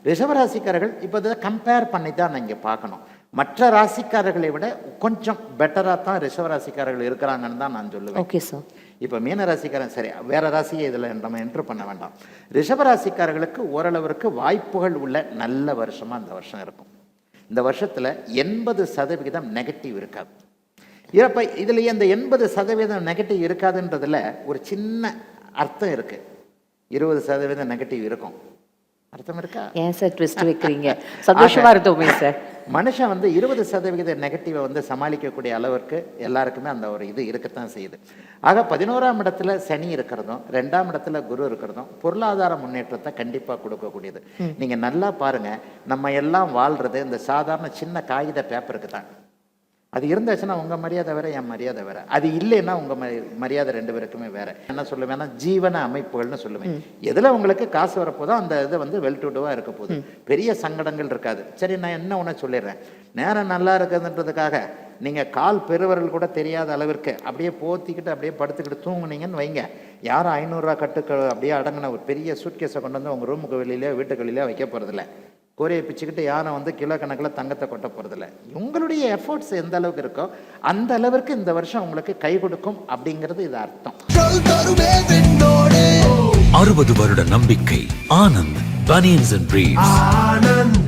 ரிஷபராசிக்காரர்கள் இப்போ இதை கம்பேர் பண்ணி தான் நீங்கள் பார்க்கணும். மற்ற ராசிக்காரர்களை விட கொஞ்சம் பெட்டராக தான் ரிஷபராசிக்காரர்கள் இருக்கிறாங்கன்னு தான் நான் சொல்லுவேன். Okay sir. இப்போ மீன ராசிக்காரன் சரி, வேற ராசியை இதில் நம்ம என்ட்ரு பண்ண வேண்டாம். ரிஷபராசிக்காரர்களுக்கு ஓரளவிற்கு வாய்ப்புகள் உள்ள நல்ல வருஷமாக இந்த வருஷம் இருக்கும். இந்த வருஷத்தில் 80% நெகட்டிவ் இருக்காது. இப்போ இதுலேயே இந்த 80% நெகட்டிவ் இருக்காதுன்றதுல ஒரு சின்ன அர்த்தம் இருக்குது. 20% நெகட்டிவ் இருக்கும், அர்த்தம் இருக்கா? ஏன் சார் ட்விஸ்ட் வைக்கிறீங்க? சந்தோஷமா இருந்தோமே சார். மனுஷன் வந்து 20% நெகட்டிவை வந்து சமாளிக்கக்கூடிய அளவிற்கு எல்லாருக்குமே அந்த ஒரு இது இருக்கத்தான் செய்யுது. ஆக 11ஆம் இடத்துல சனி இருக்கிறதும் 2ஆம் இடத்துல குரு இருக்கிறதும் பொருளாதார முன்னேற்றத்தை கண்டிப்பாக கொடுக்கக்கூடியது. நீங்கள் நல்லா பாருங்க, நம்ம எல்லாம் வாழ்றது இந்த சாதாரண சின்ன காகித பேப்பருக்கு தான். அது இருந்தாச்சுன்னா உங்கள் மரியாதை வேற, என் மரியாதை வேற. அது இல்லைன்னா உங்கள் மரியாதை 2 பேருக்குமே வேற. என்ன சொல்லுவேன்னா ஜீவன அமைப்புகள்னு சொல்லுவேன். எதில் உங்களுக்கு காசு வரப்போதோ அந்த இது வந்து வெல் டு டூவாக இருக்க போகுது, பெரிய சங்கடங்கள் இருக்காது. சரி, நான் என்ன ஒன்று சொல்லிடுறேன். நேரம் நல்லா இருக்குதுன்றதுக்காக நீங்கள் கால் பெருவர்கள் கூட தெரியாத அளவிற்கு அப்படியே போத்திக்கிட்டு அப்படியே படுத்துக்கிட்டு தூங்குனீங்கன்னு வைங்க, யாரும் 500 ரூபா கட்டுக்கு அப்படியே அடங்கின ஒரு பெரிய சூட்கேஸை கொண்டு வந்து உங்கள் ரூமுக்கு வெளியிலே வீட்டுக்கு வெளியிலே வைக்க போகிறதில்ல. கோரையை பிச்சுக்கிட்டு யாரும் வந்து கிலோ கணக்கில் தங்கத்தை கொட்ட போகிறதில்ல. உங்களுடைய எஃபர்ட்ஸ் எந்த அளவுக்கு இருக்கோ அந்த அளவிற்கு இந்த வருஷம் உங்களுக்கு கை கொடுக்கும் அப்படிங்கிறது இது அர்த்தம். 60 வருட நம்பிக்கை. Anand banians and briefs.